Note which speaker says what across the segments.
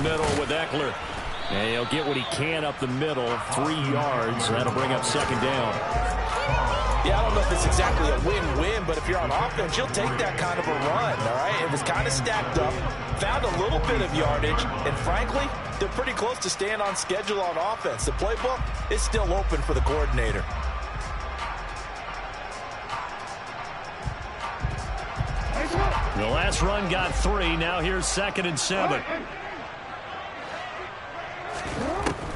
Speaker 1: middle with Ekeler. And he'll get what he can up the middle, 3 yards. That'll bring up second down.
Speaker 2: Yeah, I don't know if it's exactly a win-win, but if you're on offense, you'll take that kind of a run, all right? It was kind of stacked up, found a little bit of yardage, and frankly, they're pretty close to staying on schedule on offense. The playbook is still open for the coordinator.
Speaker 1: The last run got 3. Now here's 2nd and 7.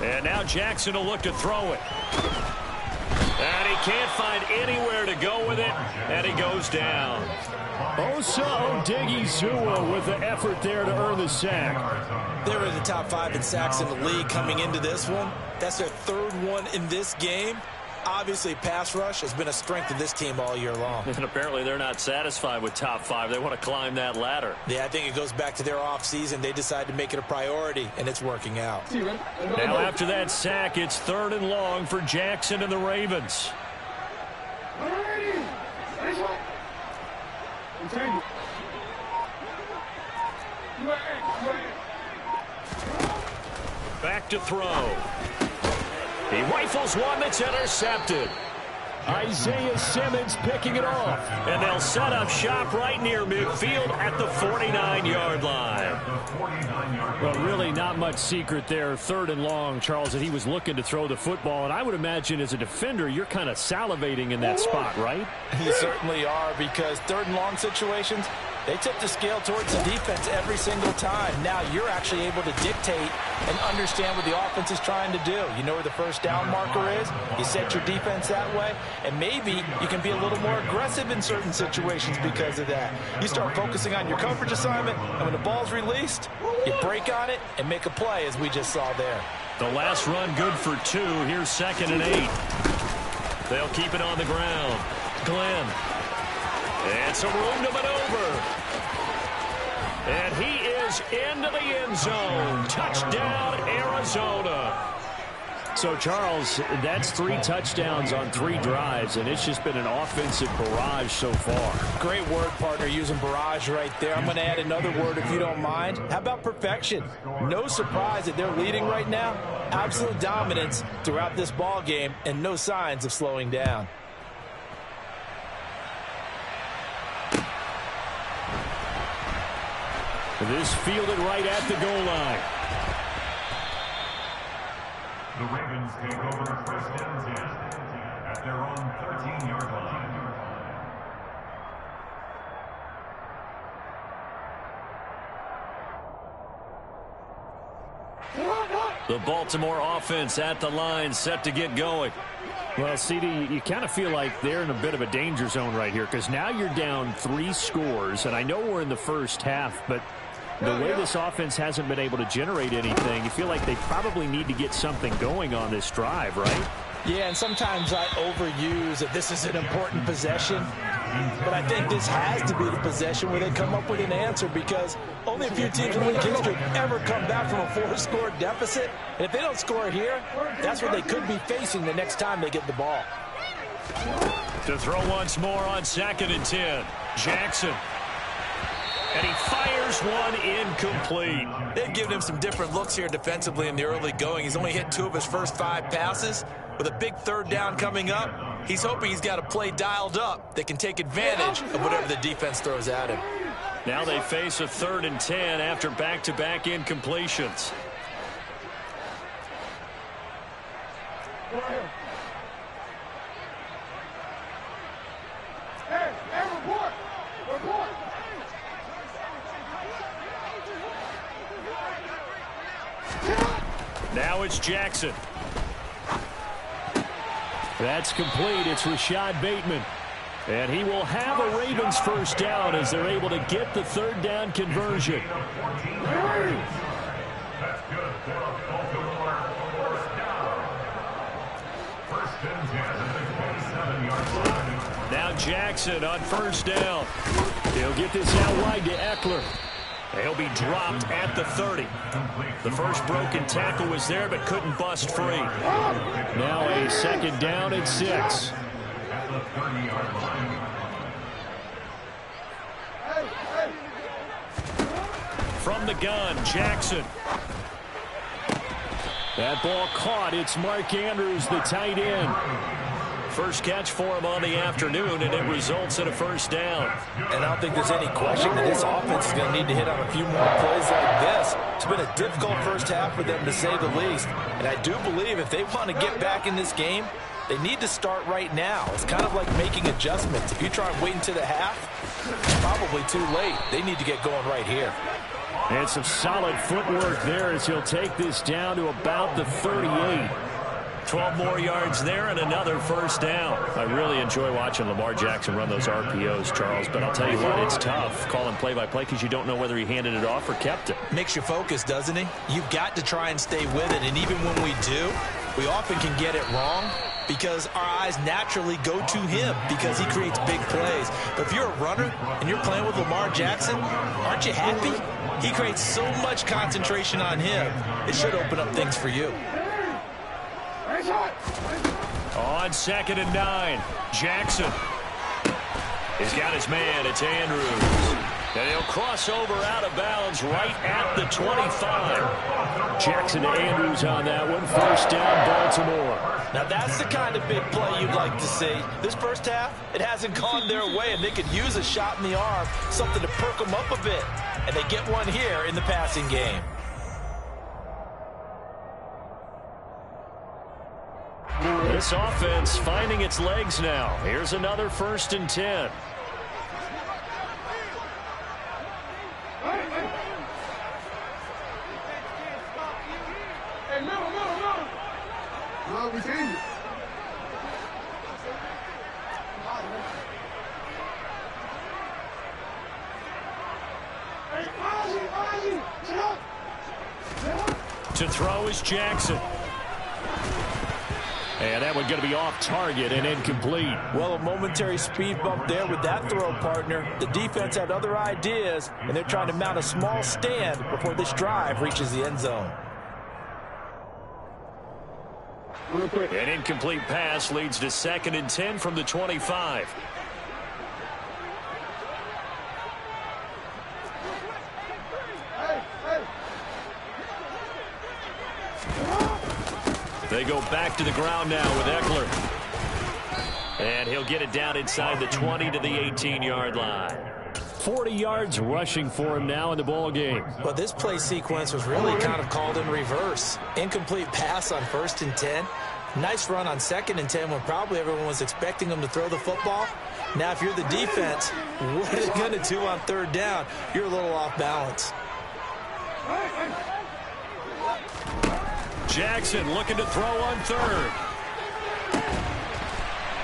Speaker 1: And now Jackson will look to throw it. And he can't find anywhere to go with it. And he goes down. Osa Odighizuwa with the effort there to earn the sack.
Speaker 2: They were in the top 5 in sacks in the league coming into this one. That's their 3rd one in this game. Obviously, pass rush has been a strength of this team all year long.
Speaker 1: And apparently they're not satisfied with top 5. They want to climb that ladder.
Speaker 2: Yeah, I think it goes back to their offseason. They decided to make it a priority, and it's working out.
Speaker 1: Now after that sack, it's 3rd and long for Jackson and the Ravens. Back to throw. He rifles one that's intercepted. Isaiah Simmons picking it off. And they'll set up shop right near midfield at the 49-yard line. Well, really not much secret there. 3rd and long, Charles, that he was looking to throw the football. And I would imagine as a defender, you're kind of salivating in that spot, right?
Speaker 2: You certainly are, because 3rd and long situations, they tip the scale towards the defense every single time. Now you're actually able to dictate and understand what the offense is trying to do. You know where the first down marker is. You set your defense that way, and maybe you can be a little more aggressive in certain situations because of that. You start focusing on your coverage assignment, and when the ball's released, you break on it and make a play, as we just saw there.
Speaker 1: The last run good for 2. Here's 2nd and 8. They'll keep it on the ground. Glenn. And some room to maneuver. And he is into the end zone. Touchdown, Arizona. So, Charles, that's 3 touchdowns on 3 drives, and it's just been an offensive barrage so far.
Speaker 2: Great word, partner, using barrage right there. I'm going to add another word if you don't mind. How about perfection? No surprise that they're leading right now. Absolute dominance throughout this ball game, and no signs of slowing down.
Speaker 1: This fielded right at the goal line.
Speaker 3: The Ravens take over 1st and 10 at their own 13-yard line.
Speaker 1: The Baltimore offense at the line, set to get going. Well, CD, you kind of feel like they're in a bit of a danger zone right here, because now you're down 3 scores, and I know we're in the first half, but the way this offense hasn't been able to generate anything, you feel like they probably need to get something going on this drive, right?
Speaker 2: Yeah, and sometimes I overuse that this is an important possession, but I think this has to be the possession where they come up with an answer, because only a few teams in league history ever come back from a 4-score deficit. And if they don't score here, that's what they could be facing the next time they get the ball.
Speaker 1: To throw once more on 2nd and 10. Jackson. And he fires one incomplete.
Speaker 2: They've given him some different looks here defensively in the early going. He's only hit 2 of his first 5 passes. With a big 3rd down coming up, he's hoping he's got a play dialed up that can take advantage of whatever the defense throws at him.
Speaker 1: Now they face a 3rd and 10 after back-to-back incompletions. Now it's Jackson. That's complete. It's Rashad Bateman. And he will have a Ravens first down as they're able to get the 3rd down conversion. Now Jackson on 1st down. He'll get this out wide to Ekeler. He'll be dropped at the 30. The first broken tackle was there, but couldn't bust free. Now a 2nd down and 6. From the gun, Jackson. That ball caught. It's Mark Andrews, the tight end. First catch for him on the afternoon, and it results in a first down.
Speaker 2: And I don't think there's any question that this offense is going to need to hit on a few more plays like this. It's been a difficult first half for them, to say the least. And I do believe if they want to get back in this game, they need to start right now. It's kind of like making adjustments. If you try and wait until the half, it's probably too late. They need to get going right here.
Speaker 1: And some solid footwork there as he'll take this down to about the 38. 12 more yards there and another first down. I really enjoy watching Lamar Jackson run those RPOs, Charles, but I'll tell you what, it's tough calling play-by-play because you don't know whether he handed it off or kept it.
Speaker 2: Makes you focus, doesn't he? You've got to try and stay with it, and even when we do, we often can get it wrong because our eyes naturally go to him because he creates big plays. But if you're a runner and you're playing with Lamar Jackson, aren't you happy? He creates so much concentration on him, it should open up things for you.
Speaker 1: On 2nd and 9, Jackson. He's got his man. It's Andrews. And he'll cross over out of bounds right at the 25. Jackson to Andrews on that one. First down, Baltimore.
Speaker 2: Now that's the kind of big play you'd like to see. This first half, it hasn't gone their way, and they could use a shot in the arm, something to perk them up a bit. And they get one here in the passing game.
Speaker 1: This offense finding its legs now. Here's another 1st and 10. To throw is Jackson. And that one going to be off target and incomplete.
Speaker 2: Well, a momentary speed bump there with that throw, partner. The defense had other ideas, and they're trying to mount a small stand before this drive reaches the end zone.
Speaker 1: An incomplete pass leads to 2nd and 10 from the 25. They go back to the ground now with Eckler. And he'll get it down inside the 20 to the 18-yard line. 40 yards rushing for him now in the ball game.
Speaker 2: Well, this play sequence was really kind of called in reverse. Incomplete pass on 1st and 10. Nice run on 2nd and 10 when probably everyone was expecting him to throw the football. Now, if you're the defense, what are they going to do on 3rd down? You're a little off balance.
Speaker 1: Jackson looking to throw on 3rd.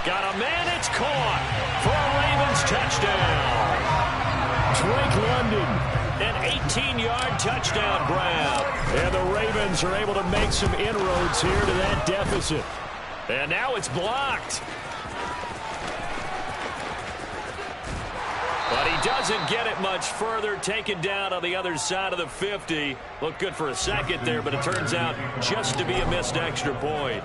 Speaker 1: Got a man, it's caught for a Ravens touchdown. Drake London, an 18-yard touchdown grab. And the Ravens are able to make some inroads here to that deficit. And now it's blocked. But he doesn't get it much further, taken down on the other side of the 50. Looked good for a second there, but it turns out just to be a missed extra point.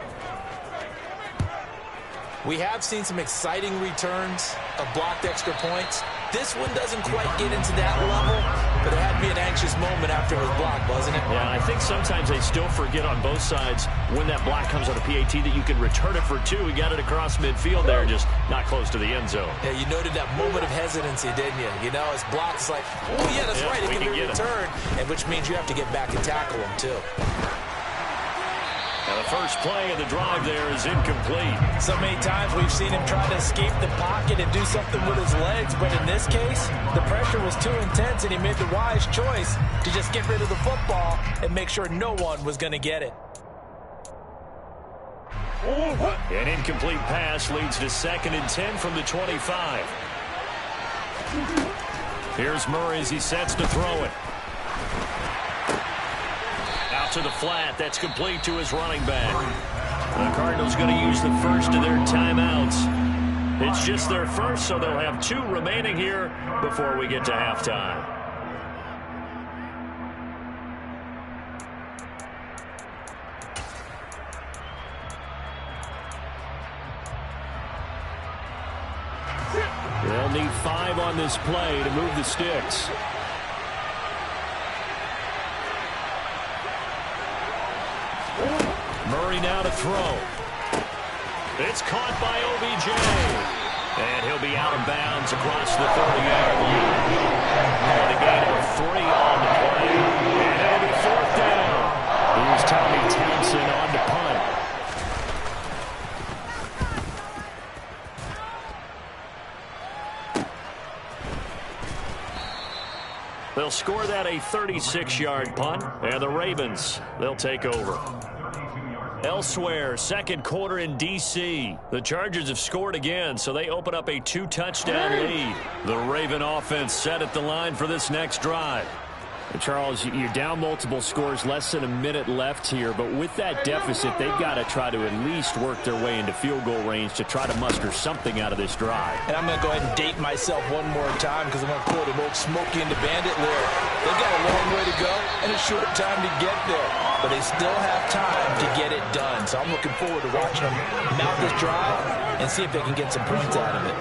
Speaker 2: We have seen some exciting returns of blocked extra points. This one doesn't quite get into that level, but it had to be an anxious moment after it was blocked, wasn't it?
Speaker 1: Yeah, I think sometimes they still forget on both sides when that block comes on a PAT that you can return it for 2. He got it across midfield there, just not close to the end zone.
Speaker 2: Yeah, you noted that moment of hesitancy, didn't you? You know, his block is like, oh, yeah, that's right, it can be returned, and which means you have to get back and tackle him, too.
Speaker 1: Now the first play of the drive there is incomplete.
Speaker 2: So many times we've seen him try to escape the pocket and do something with his legs, but in this case, the pressure was too intense and he made the wise choice to just get rid of the football and make sure no one was going to get it.
Speaker 1: An incomplete pass leads to 2nd and 10 from the 25. Here's Murray as he sets to throw it. To the flat. That's complete to his running back. The Cardinals going to use the first of their timeouts. It's just their first, so they'll have 2 remaining here before we get to halftime. They'll need 5 on this play to move the sticks. McCaffrey now to throw. It's caught by OBJ. And he'll be out of bounds across the 30-yard line. And a gain of 3 on the play. And it'll be 4th down. Here's Tommy Townsend on to punt. They'll score that a 36-yard punt. And the Ravens, they'll take over. Elsewhere, second quarter in D.C. The Chargers have scored again, so they open up a 2-touchdown lead. The Raven offense set at the line for this next drive.
Speaker 4: And Charles, you're down multiple scores, less than a minute left here, but with that deficit, they've got to try to at least work their way into field goal range to try to muster something out of this drive.
Speaker 2: And I'm going to go ahead and date myself one more time because I'm going to quote an old Smokey and the Bandit lyric. They've got a long way to go and a short time to get there, but they still have time to get it done. So I'm looking forward to watching them mount this drive and see if they can get some points out of it.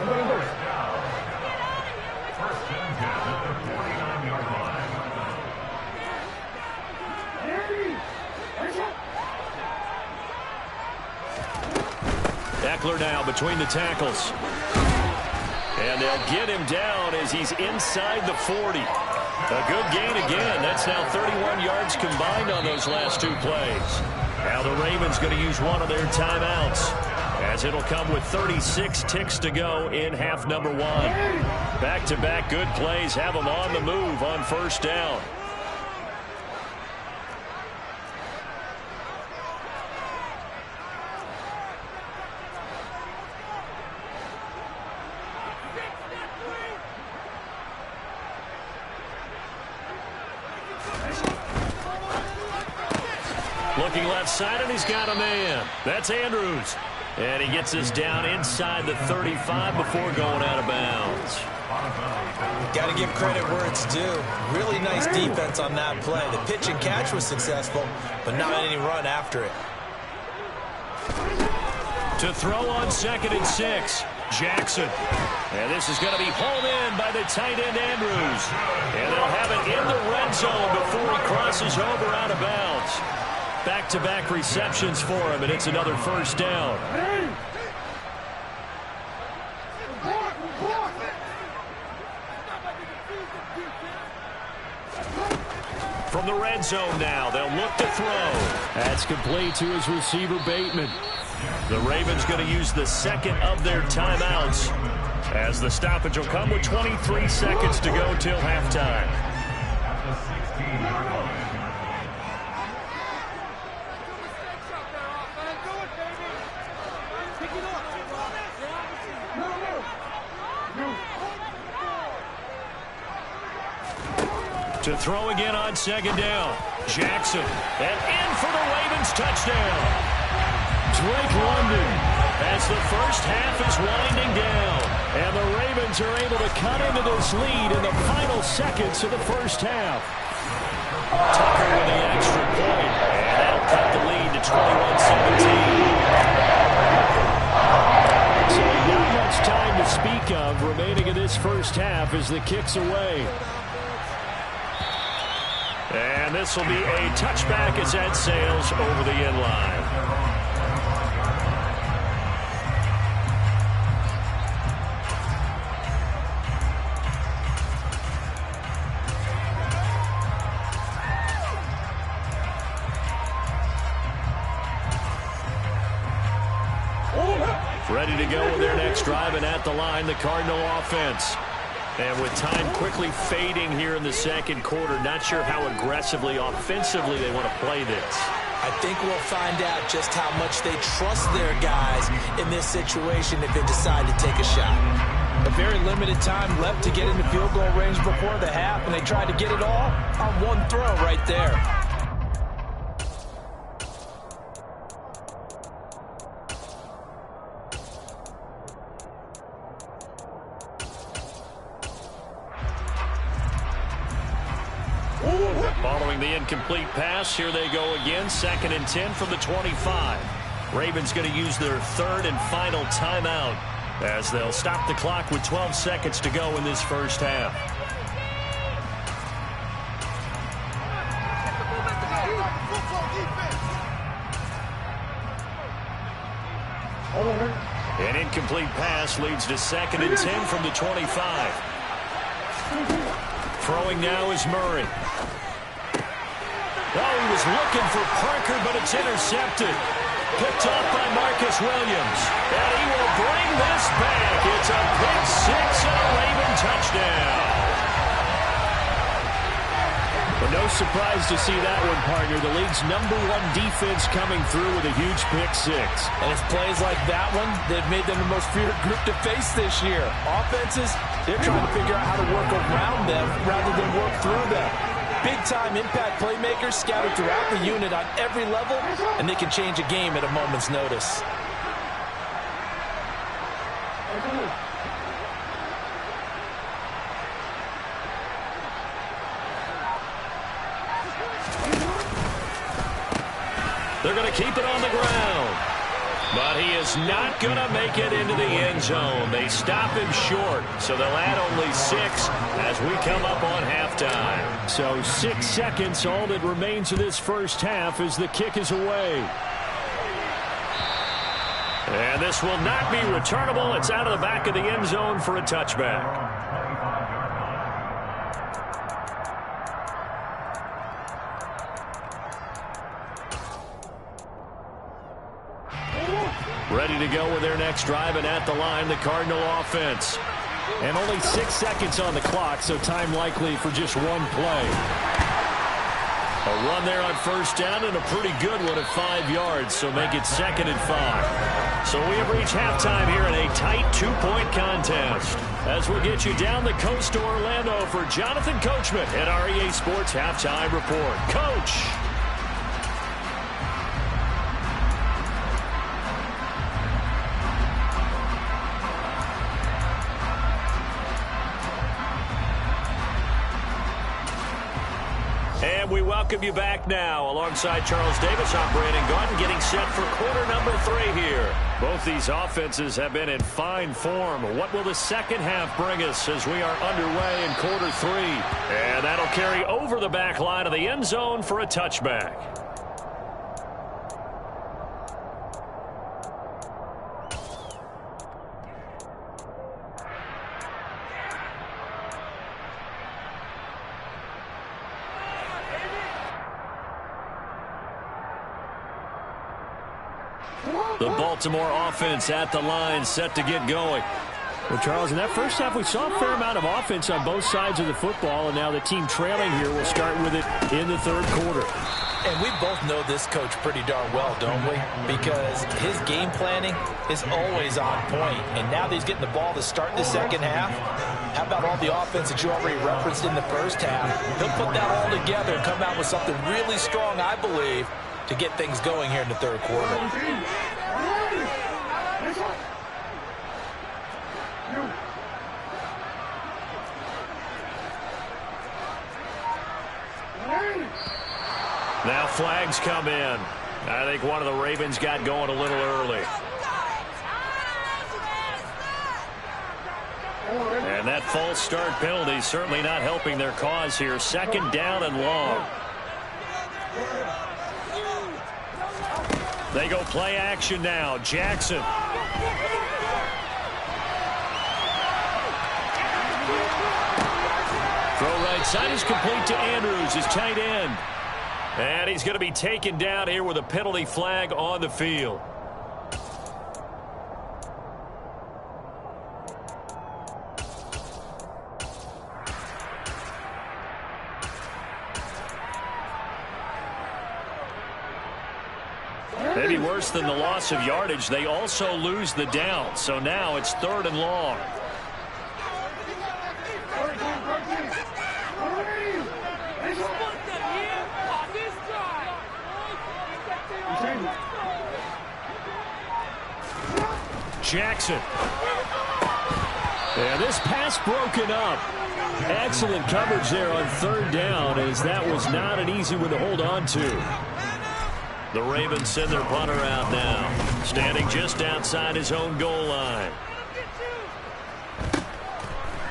Speaker 1: Eckler now between the tackles. And they'll get him down as he's inside the 40. A good gain again. That's now 31 yards combined on those last 2 plays. Now the Ravens going to use one of their timeouts, as it'll come with 36 ticks to go in half number 1. Back-to-back good plays have them on the move on first down. Looking left side, and he's got a man. That's Andrews. And he gets us down inside the 35 before going out of bounds.
Speaker 2: Got to give credit where it's due. Really nice defense on that play. The pitch and catch was successful, but not any run after it.
Speaker 1: To throw on 2nd and 6, Jackson. And this is going to be hauled in by the tight end Andrews. And they'll have it in the red zone before he crosses over out of bounds. Back-to-back receptions for him, and it's another first down. From the red zone now, they'll look to throw.
Speaker 4: That's complete to his receiver, Bateman.
Speaker 1: The Ravens going to use the second of their timeouts, as the stoppage will come with 23 seconds to go till halftime.
Speaker 3: At the 16-yard line.
Speaker 1: To throw again on 2nd down. Jackson. And in for the Ravens touchdown. Drake London, as the first half is winding down. And the Ravens are able to cut into this lead in the final seconds of the first half. Tucker with the extra point. And that'll cut the lead to 21-17.
Speaker 4: So not much time to speak of remaining in this first half as the kick's away.
Speaker 1: And this will be a touchback as that sails over the end line. Ready to go with their next drive, and at the line, the Cardinal offense. And with time quickly fading here in the second quarter, not sure how aggressively, offensively they want to play this.
Speaker 2: I think we'll find out just how much they trust their guys in this situation if they decide to take a shot. A very limited time left to get into field goal range before the half, and they tried to get it all on one throw right there.
Speaker 1: Following the incomplete pass, here they go again. 2nd and 10 from the 25. Ravens going to use their 3rd and final timeout, as they'll stop the clock with 12 seconds to go in this first half. An incomplete pass leads to 2nd and 10 from the 25. Throwing now is Murray. Oh, he was looking for Parker, but it's intercepted. Picked off by Marcus Williams. And he will bring this back. It's a pick six and a Raven touchdown.
Speaker 4: But no surprise to see that one, partner. The league's #1 defense coming through with a huge pick six.
Speaker 2: And it's plays like that one that made them the most feared group to face this year. Offenses, they're trying to figure out how to work around them rather than work through them. Big-time impact playmakers scattered throughout the unit on every level, and they can change a game at a moment's notice.
Speaker 1: They're going to keep it on the ground. But he is not going to make it into the end zone. They stop him short, so they'll add only 6 as we come up on halftime.
Speaker 4: So 6 seconds, all that remains of this first half as the kick is away.
Speaker 1: And this will not be returnable. It's out of the back of the end zone for a touchback. Ready to go with their next drive, and at the line, the Cardinal offense.
Speaker 4: And only 6 seconds on the clock, so time likely for just one play.
Speaker 1: A run there on first down, and a pretty good one at 5 yards, so make it 2nd and 5. So we have reached halftime here in a tight 2-point contest. As we'll get you down the coast to Orlando for Jonathan Coachman at our EA Sports Halftime Report. Coach! And we welcome you back now. Alongside Charles Davis, I'm Brandon Gaudin, getting set for quarter number 3 here. Both these offenses have been in fine form. What will the second half bring us as we are underway in quarter 3? And that'll carry over the back line of the end zone for a touchback. The Baltimore offense at the line, set to get going.
Speaker 4: Well, Charles, in that first half, we saw a fair amount of offense on both sides of the football, and now the team trailing here will start with it in the third quarter.
Speaker 2: And we both know this coach pretty darn well, don't we? Because his game planning is always on point. And now that he's getting the ball to start the second half, how about all the offense that you already referenced in the first half? He'll put that all together and come out with something really strong, I believe, to get things going here in the third quarter.
Speaker 1: Now flags come in. I think one of the Ravens got going a little early. And that false start penalty certainly not helping their cause here. 2nd down and long. They go play action now. Jackson. Throw right side is complete to Andrews, his tight end. And he's going to be taken down here with a penalty flag on the field. Maybe worse than the loss of yardage, they also lose the down. So now it's 3rd and long. Jackson.
Speaker 4: And this pass broken up. Excellent coverage there on 3rd down, as that was not an easy one to hold on to.
Speaker 1: The Ravens send their punter out now, standing just outside his own goal line.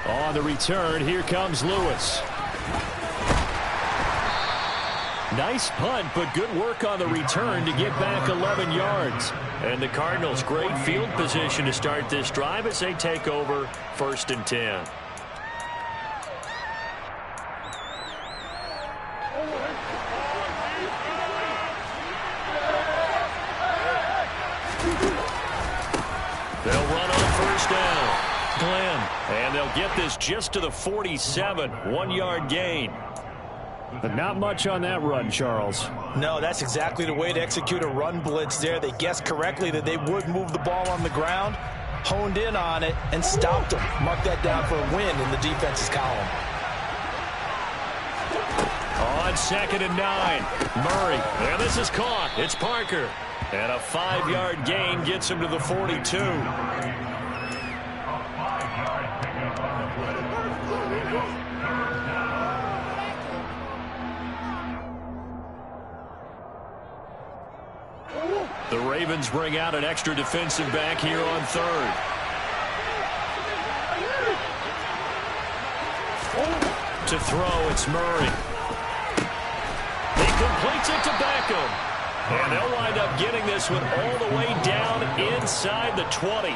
Speaker 1: On
Speaker 4: the return, here comes Lewis. nice punt, but good work on the return to get back 11 yards.
Speaker 1: And the Cardinals, great field position to start this drive as they take over 1st and 10. They'll run on 1st down. Glenn. And they'll get this just to the 47. 1-yard gain.
Speaker 4: But not much on that run, Charles.
Speaker 2: No, that's exactly the way to execute a run blitz there. They guessed correctly that they would move the ball on the ground, honed in on it, and stopped them. Mark that down for a win in the defense's column.
Speaker 1: On 2nd and 9. Murray. And this is caught. It's Parker. And a 5-yard gain gets him to the 42. The Ravens bring out an extra defensive back here on 3rd. To throw, it's Murray. He completes it to Beckham. And they'll wind up getting this one all the way down inside the 20.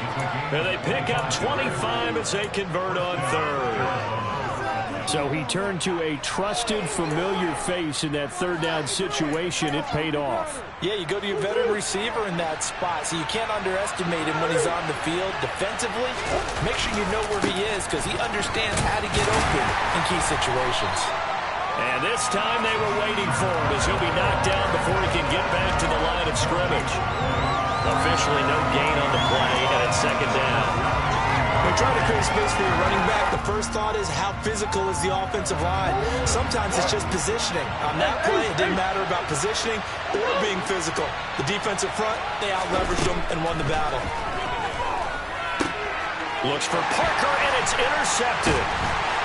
Speaker 1: And they pick up 25 as they convert on 3rd.
Speaker 4: So he turned to a trusted, familiar face in that 3rd down situation. It paid off.
Speaker 2: Yeah, you go to your veteran receiver in that spot, so you can't underestimate him when he's on the field. Defensively, make sure you know where he is because he understands how to get open in key situations.
Speaker 1: And this time they were waiting for him as he'll be knocked down before he can get back to the line of scrimmage. Officially no gain on the play, and it's 2nd down.
Speaker 2: When trying to create space for your running back, the first thought is how physical is the offensive line. Sometimes it's just positioning. On that play, it didn't matter about positioning or being physical. The defensive front, they out-leveraged them and won the battle.
Speaker 1: Looks for Parker, and it's intercepted.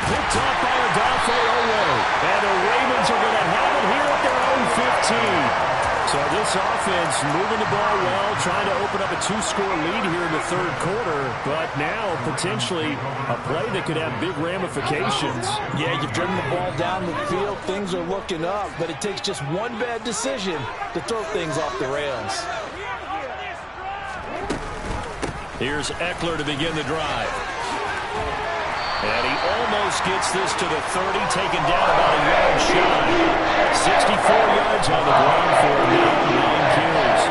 Speaker 4: Picked off by Odafe Oweh. And the Ravens are going to have it here at their own 15. So this offense moving the ball well, trying to open up a 2-score lead here in the 3rd quarter. But now potentially a play that could have big ramifications.
Speaker 2: Yeah, you've driven the ball down the field. Things are looking up, but it takes just one bad decision to throw things off the rails.
Speaker 1: Here's Eckler to begin the drive. And he almost gets this to the 30, taken down about a yard shy. 64 yards on the ground for him, 9 carries.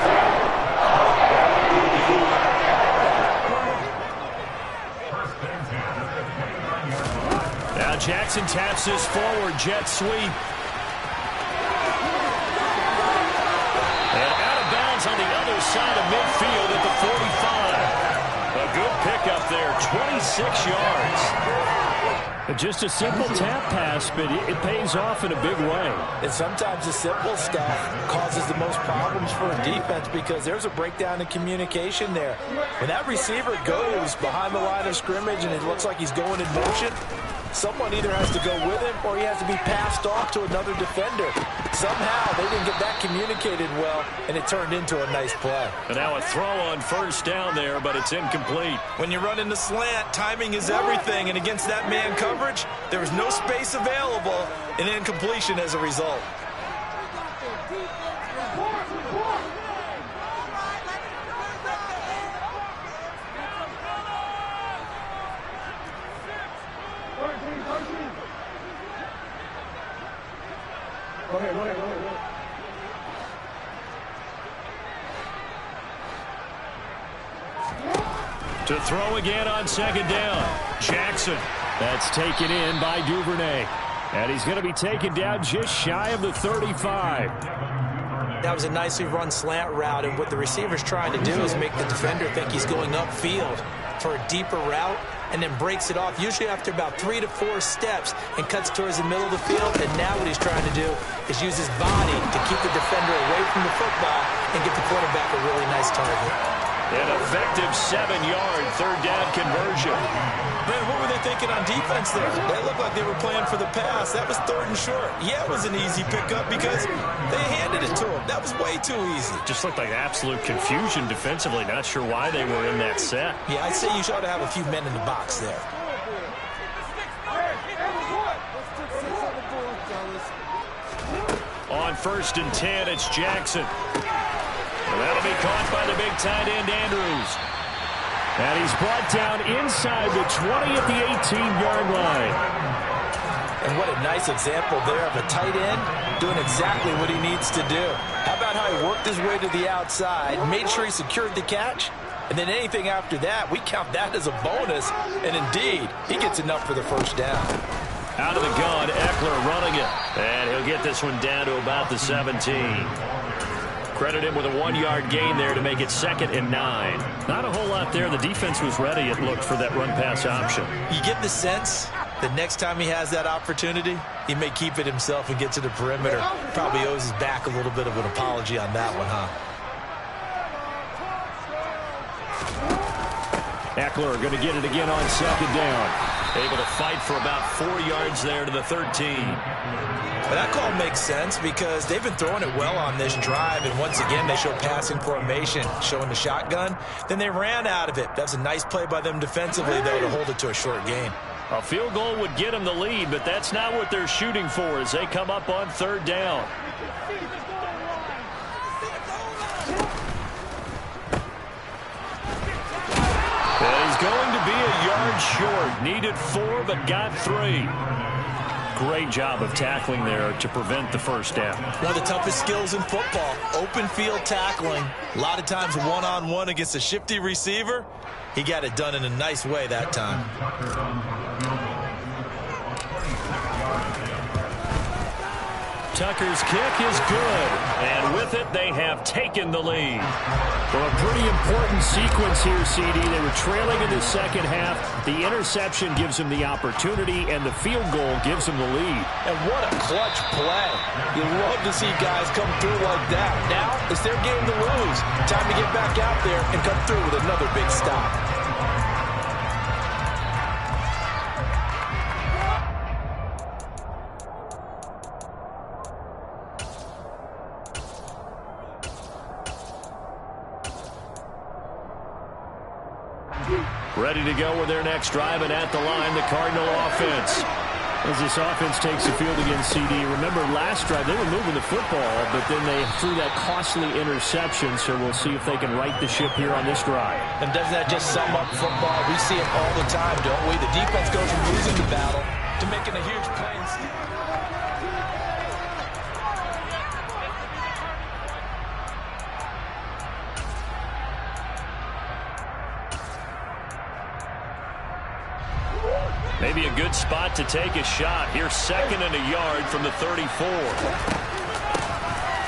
Speaker 1: Now Jackson taps this forward, jet sweep. And out of bounds on the other side of midfield at the 45. A good pickup there, 26 yards.
Speaker 4: Just a simple tap pass, but it pays off in a big way.
Speaker 2: And sometimes the simple stuff causes the most problems for a defense because there's a breakdown in communication there. When that receiver goes behind the line of scrimmage and it looks like he's going in motion, someone either has to go with him or he has to be passed off to another defender. Somehow they didn't get that communicated well, and it turned into a nice play.
Speaker 1: And now a throw on 1st down there, but it's incomplete.
Speaker 2: When you run in the slant, timing is everything, and against that man coverage, there was no space available, and incompletion as a result.
Speaker 1: To throw again on 2nd down. Jackson.
Speaker 4: That's taken in by Duvernay. And he's going to be taken down just shy of the 35.
Speaker 2: That was a nicely run slant route, and what the receiver's trying to do is make the defender think he's going upfield for a deeper route and then breaks it off, usually after about 3 to 4 steps, and cuts towards the middle of the field. And now what he's trying to do is use his body to keep the defender away from the football and get the quarterback a really nice target.
Speaker 1: An effective 7-yard 3rd down conversion.
Speaker 2: Man, what were they thinking on defense there? They looked like they were playing for the pass. That was 3rd and short. Yeah, it was an easy pickup because they handed it to him. That was way too easy.
Speaker 1: Just looked like absolute confusion defensively. Not sure why they were in that set.
Speaker 2: Yeah, I'd say you ought to have a few men in the box there.
Speaker 1: On 1st and 10. It's Jackson. And that'll be caught by the big tight end, Andrews. And he's brought down inside the 20 at the 18-yard line.
Speaker 2: And what a nice example there of a tight end doing exactly what he needs to do. How about how he worked his way to the outside, made sure he secured the catch, and then anything after that, we count that as a bonus. And indeed, he gets enough for the first down.
Speaker 1: Out of the gun, Eckler running it. And he'll get this one down to about the 17. Credit him with a 1-yard gain there to make it 2nd and 9. Not a whole lot there. The defense was ready, it looked, for that run-pass option.
Speaker 2: You get the sense that next time he has that opportunity, he may keep it himself and get to the perimeter. Probably owes his back a little bit of an apology on that one, huh?
Speaker 1: Eckler going to get it again on 2nd down. Able to fight for about 4 yards there to the 13.
Speaker 2: Well, that call makes sense because they've been throwing it well on this drive, and once again they show passing formation, showing the shotgun. Then they ran out of it. That's a nice play by them defensively, though, to hold it to a short gain.
Speaker 1: A field goal would get them the lead, but that's not what they're shooting for as they come up on 3rd down. And he's going to be a yard short. Needed 4, but got 3. Great job of tackling there to prevent the first down.
Speaker 2: One of the toughest skills in football, open field tackling. A lot of times one-on-one against a shifty receiver. He got it done in a nice way that time.
Speaker 1: Tucker's kick is good, and with it, they have taken the lead. Well, a pretty important sequence here, CD. They were trailing in the second half. The interception gives them the opportunity, and the field goal gives them the lead.
Speaker 2: And what a clutch play. You love to see guys come through like that. Now, it's their game to lose. Time to get back out there and come through with another big stop.
Speaker 1: Ready to go with their next drive, and at the line, the Cardinal offense. As this offense takes the field against CD, remember last drive they were moving the football, but then they threw that costly interception, so we'll see if they can right the ship here on this drive.
Speaker 2: And doesn't that just sum up football? We see it all the time, don't we? The defense goes from losing the battle to making a huge play.
Speaker 1: Maybe a good spot to take a shot. Here's 2nd and a yard from the 34.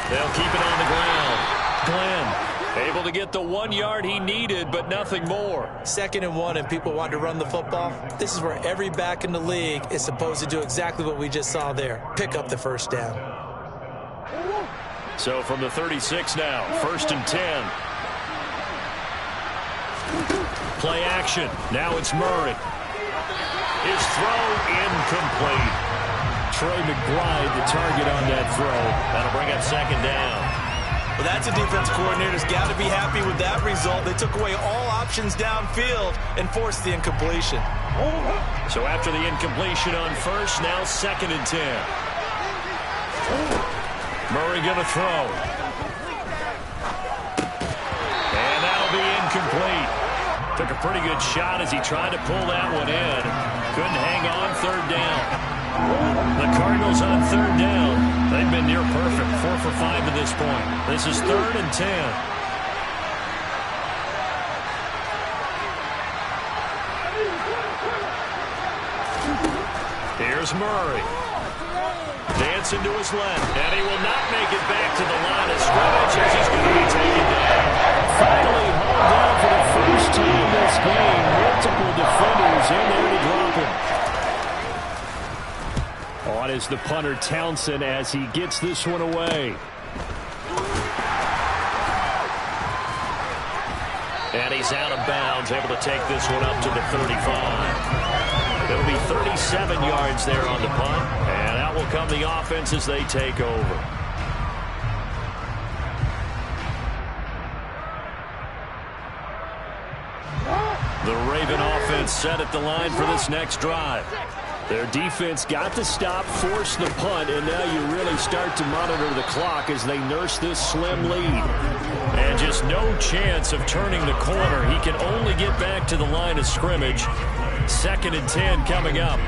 Speaker 1: They'll keep it on the ground. Glenn able to get the 1 yard he needed, but nothing more.
Speaker 2: 2nd and 1, and people want to run the football. This is where every back in the league is supposed to do exactly what we just saw there. Pick up the first down.
Speaker 1: So from the 36 now, 1st and 10. Play action. Now it's Murray. His throw incomplete. Trey McBride, the target on that throw. That'll bring up 2nd down.
Speaker 2: Well, that's a defense coordinator's got to be happy with that result. They took away all options downfield and forced the incompletion.
Speaker 1: So after the incompletion on 1st, now 2nd and 10. Murray going to throw. And that'll be incomplete. Took a pretty good shot as he tried to pull that one in. Couldn't hang on 3rd down. The Cardinals on 3rd down. They've been near perfect, 4 for 5 to this point. This is 3rd and 10. Here's Murray. Dancing to his left, and he will not make it back to the line of scrimmage as he's going to be taken down. Finally hauled down for the first time this game. Multiple defenders in there to drop him. On is the punter Townsend as he gets this one away. And he's out of bounds, able to take this one up to the 35. It'll be 37 yards there on the punt, and out will come the offense as they take over. The Raven offense set at the line for this next drive.
Speaker 4: Their defense got the stop, forced the punt, and now you really start to monitor the clock as they nurse this slim lead.
Speaker 1: And just no chance of turning the corner. He can only get back to the line of scrimmage. 2nd and 10 coming up.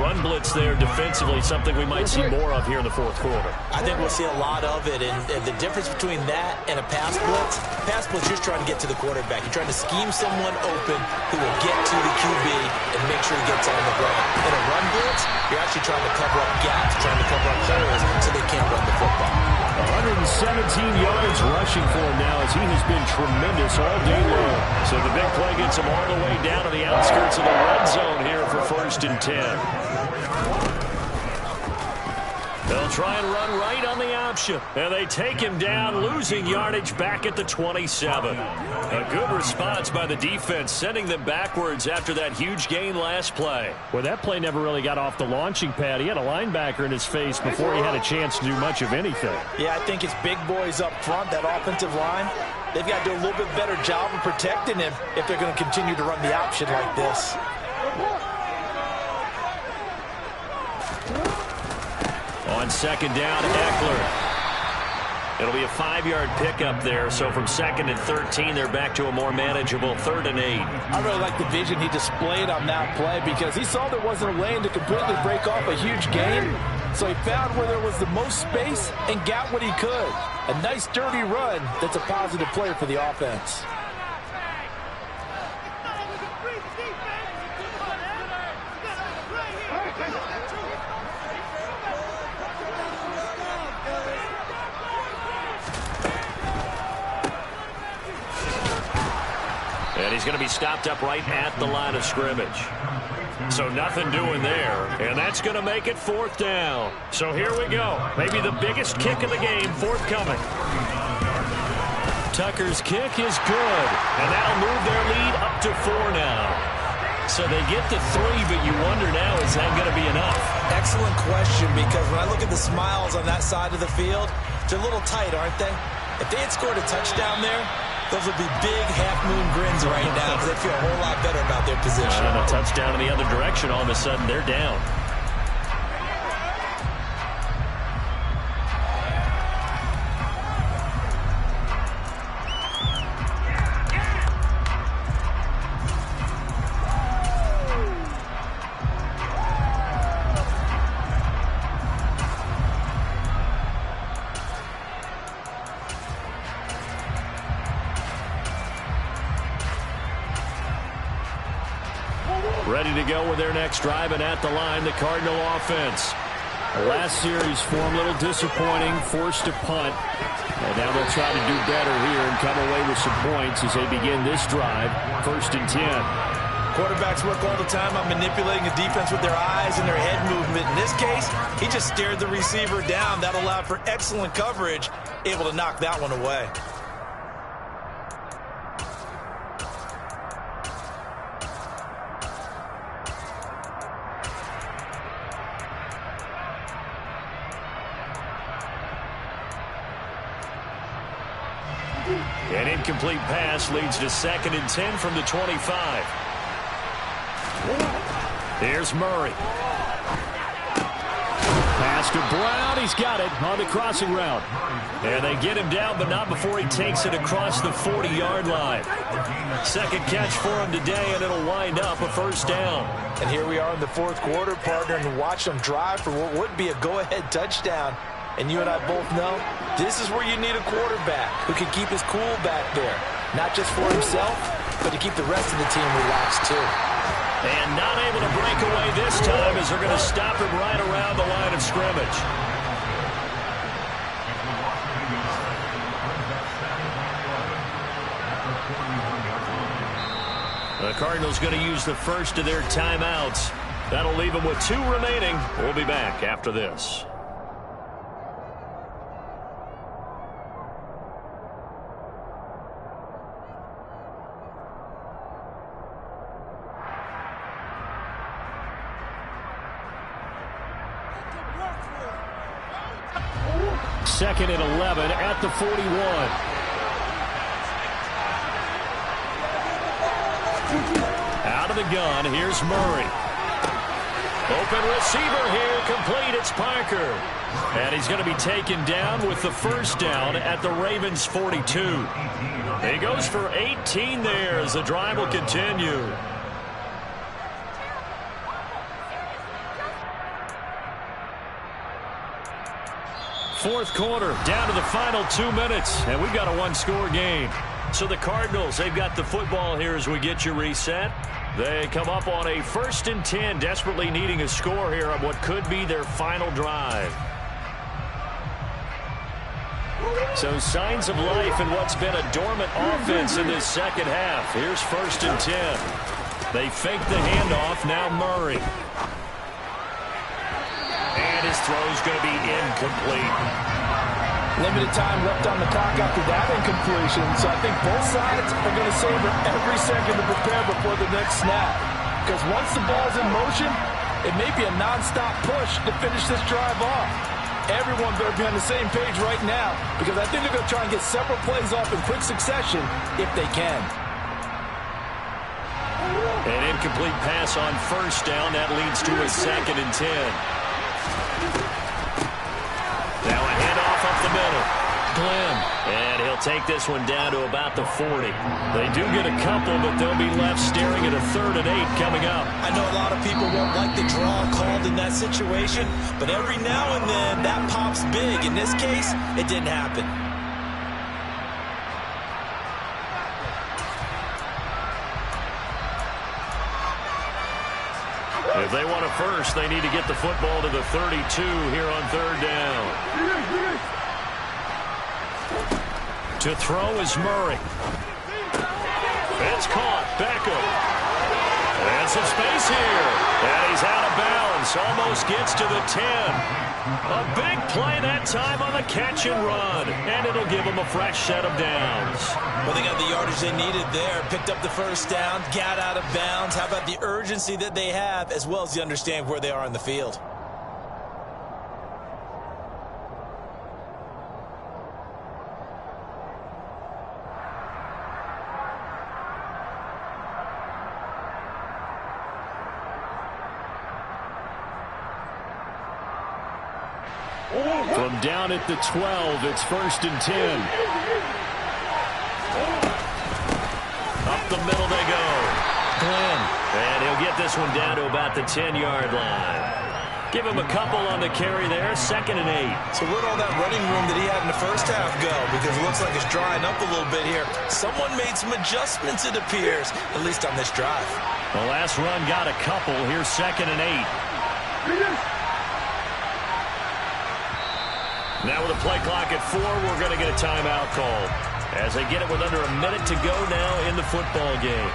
Speaker 1: Run blitz there defensively, something we might see more of here in the 4th quarter.
Speaker 2: I think we'll see a lot of it, and the difference between that and a pass blitz, you're trying to get to the quarterback. You're trying to scheme someone open who will get to the QB and make sure he gets on the ground. In a run blitz, you're actually trying to cover up gaps, trying to cover up holes so they can't run the football.
Speaker 4: 117 yards rushing for him now as he has been tremendous all day long.
Speaker 1: So the big play gets him all the way down to the outskirts of the red zone here for 1st and 10. They'll try and run right on the option. And they take him down, losing yardage back at the 27. A good response by the defense, sending them backwards after that huge gain last play.
Speaker 4: Well, that play never really got off the launching pad. He had a linebacker in his face before he had a chance to do much of anything.
Speaker 2: Yeah, I think it's big boys up front, that offensive line. They've got to do a little bit better job of protecting him if they're going to continue to run the option like this.
Speaker 1: On 2nd down, Eckler. It'll be a 5-yard pickup there, so from 2nd and 13, they're back to a more manageable 3rd and 8.
Speaker 2: I really like the vision he displayed on that play because he saw there wasn't a lane to completely break off a huge gain, so he found where there was the most space and got what he could. A nice, dirty run that's a positive play for the offense.
Speaker 1: And he's going to be stopped up right at the line of scrimmage. So nothing doing there. And that's going to make it 4th down. So here we go. Maybe the biggest kick of the game forthcoming. Tucker's kick is good. And that'll move their lead up to 4 now. So they get the 3, but you wonder now, is that going to be enough?
Speaker 2: Excellent question, because when I look at the smiles on that side of the field, they're a little tight, aren't they? If they had scored a touchdown there, those would be big half-moon grins right now because they feel a whole lot better about their position.
Speaker 1: And a touchdown in the other direction, all of a sudden they're down. Ready to go with their next drive, and at the line, the Cardinal offense.
Speaker 4: Last series for him, a little disappointing, forced to punt. And now they'll try to do better here and come away with some points as they begin this drive, 1st and 10.
Speaker 2: Quarterbacks work all the time on manipulating the defense with their eyes and their head movement. In this case, he just stared the receiver down. That allowed for excellent coverage, able to knock that one away.
Speaker 1: An incomplete pass leads to 2nd and 10 from the 25. Here's Murray.
Speaker 4: Pass to Brown. He's got it on the crossing route.
Speaker 1: And they get him down, but not before he takes it across the 40-yard line. 2nd catch for him today, and it'll wind up a 1st down.
Speaker 2: And here we are in the 4th quarter, partner, and watch them drive for what would be a go-ahead touchdown. And you and I both know this is where you need a quarterback who can keep his cool back there. Not just for himself, but to keep the rest of the team relaxed too.
Speaker 1: And not able to break away this time as they're going to stop him right around the line of scrimmage. The Cardinals going to use the first of their timeouts. That'll leave them with 2 remaining. We'll be back after this.
Speaker 4: Second and 11 at the 41.
Speaker 1: Out of the gun, here's Murray. Open receiver here, complete, it's Parker. And he's going to be taken down with the first down at the Ravens' 42. He goes for 18 there as the drive will continue. Fourth quarter, down to the final 2 minutes, and we've got a one-score game. So the Cardinals, they've got the football here as we get you reset. They come up on a 1st and 10, desperately needing a score here on what could be their final drive. So signs of life in what's been a dormant offense in this second half. Here's 1st and 10. They fake the handoff, now Murray. And his throw's going to be incomplete.
Speaker 2: Limited time left on the clock after that incompletion, so I think both sides are going to savor every second to prepare before the next snap. Because once the ball's in motion, it may be a non-stop push to finish this drive off. Everyone better be on the same page right now, because I think they're going to try and get several plays off in quick succession if they can.
Speaker 1: An incomplete pass on 1st down. That leads to a 2nd and 10. Now a handoff up the middle. Glenn. And he'll take this one down to about the 40. They do get a couple, but they'll be left staring at a 3rd and 8 coming up.
Speaker 5: I know a lot of people won't like the draw called in that situation, but every now and then that pops big. In this case, it didn't happen.
Speaker 1: If they want a first, they need to get the football to the 32 here on 3rd down. To throw is Murray. It's caught. Beckham. And some space here. And he's out of bounds. Almost gets to the 10. A big play that time on the catch and run. And it'll give them a fresh set of downs.
Speaker 5: Well, they got the yardage they needed there. Picked up the first down, got out of bounds. How about the urgency that they have, as well as the understand where they are in the field?
Speaker 4: From down at the 12, it's 1st and 10.
Speaker 1: Up the middle they go. Glenn. And he'll get this one down to about the 10-yard line. Give him a couple on the carry there. 2nd and 8.
Speaker 5: So where'd all that running room that he had in the first half go? Because it looks like it's drying up a little bit here. Someone made some adjustments, it appears, at least on this drive.
Speaker 1: The last run got a couple. Here's 2nd and 8. Now with a play clock at 4, we're going to get a timeout call as they get it with under a minute to go now in the football game.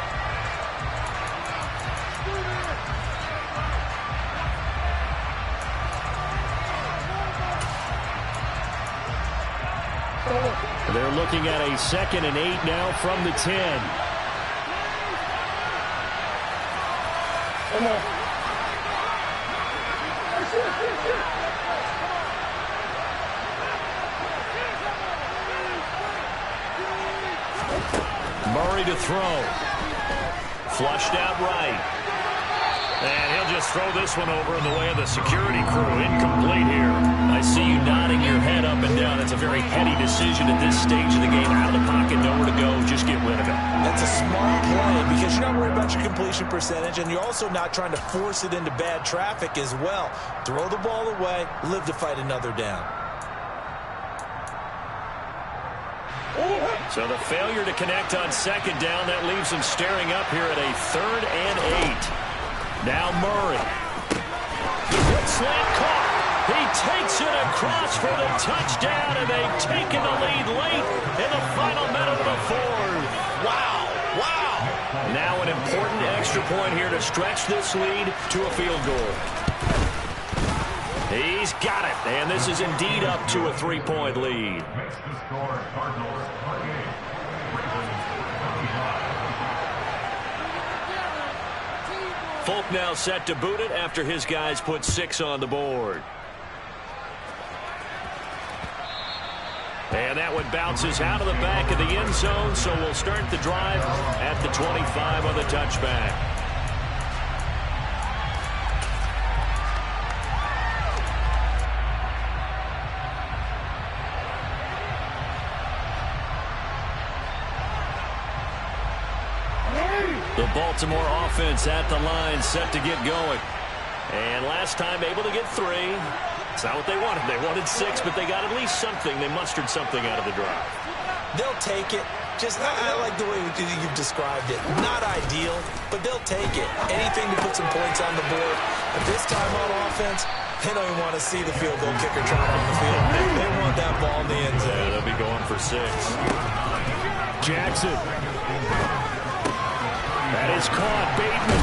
Speaker 4: They're looking at a 2nd and 8 now from the 10.
Speaker 1: Murray to throw. Flushed out right. And he'll just throw this one over in the way of the security crew. Incomplete here. I see you nodding your head up and down. That's a very heady decision at this stage of the game. Out of the pocket, nowhere to go. Just get rid of it.
Speaker 5: That's a smart play because you're not worried about your completion percentage, and you're also not trying to force it into bad traffic as well. Throw the ball away, live to fight another down.
Speaker 1: So the failure to connect on 2nd down, that leaves them staring up here at a 3rd and 8. Now Murray. Good slant caught. He takes it across for the touchdown, and they've taken the lead late in the final minute of the 4th.
Speaker 5: Wow. Wow.
Speaker 1: Now an important extra point here to stretch this lead to a field goal. He's got it, and this is indeed up to a 3-point lead.
Speaker 3: Makes the score Cardinals 28, Ravens 25.
Speaker 1: Folk now set to boot it after his guys put 6 on the board. And that one bounces out of the back of the end zone, so we'll start the drive at the 25 on the touchback. The Baltimore offense at the line, set to get going. And last time able to get 3. It's not what they wanted. They wanted 6, but they got at least something. They mustered something out of the drive.
Speaker 2: They'll take it. I like the way you've described it. Not ideal, but they'll take it. Anything to put some points on the board. But this time on offense, they don't even want to see the field goal kicker trying on the field. They want that ball in the end zone.
Speaker 1: Yeah, they'll be going for 6.
Speaker 4: Jackson. That is caught. Bateman.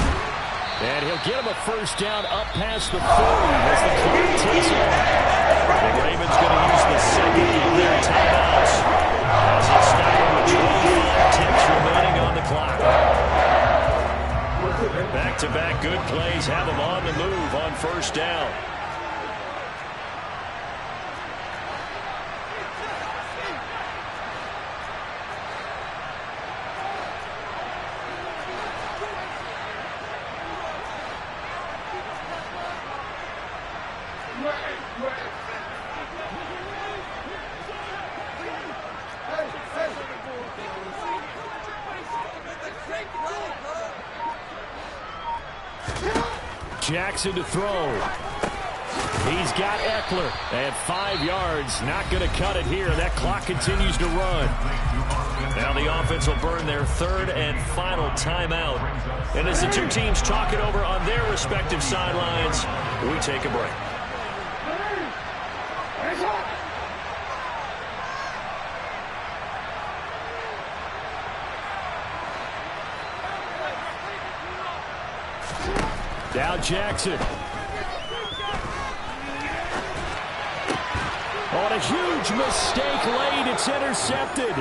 Speaker 4: And he'll get him a first down up past the 40 as the clock ticks off.
Speaker 1: The Ravens going to use the second of their timeouts as it's starting with 25 ticks remaining on the clock. Back-to-back good plays have them on the move on first down.
Speaker 4: Jackson to throw. He's got Eckler at 5 yards. Not going to cut it here. That clock continues to run.
Speaker 1: Now the offense will burn their 3rd and final timeout. And as the two teams talk it over on their respective sidelines, we take a break.
Speaker 4: Now Jackson. On a huge mistake late, it's intercepted.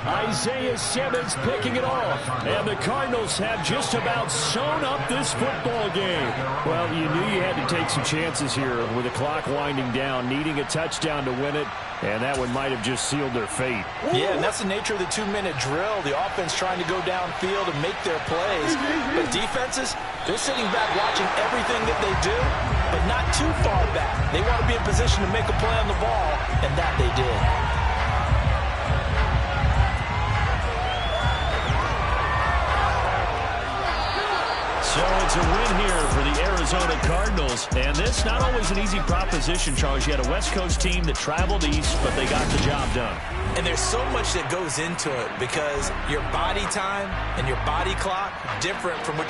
Speaker 4: Isaiah Simmons picking it off. And the Cardinals have just about sewn up this football game. Well, you knew you had to take some chances here with the clock winding down, needing a touchdown to win it. And that one might have just sealed their fate.
Speaker 2: Yeah, and that's the nature of the 2-minute drill. The offense trying to go downfield and make their plays. But defenses, they're sitting back watching everything that they do, but not too far back. They want to be in position to make a play on the ball, and that they did.
Speaker 1: So it's a win here for the Arizona Cardinals. And this not always an easy proposition, Charles. You had a West Coast team that traveled east, but they got the job done.
Speaker 2: And there's so much that goes into it because your body time and your body clock different from what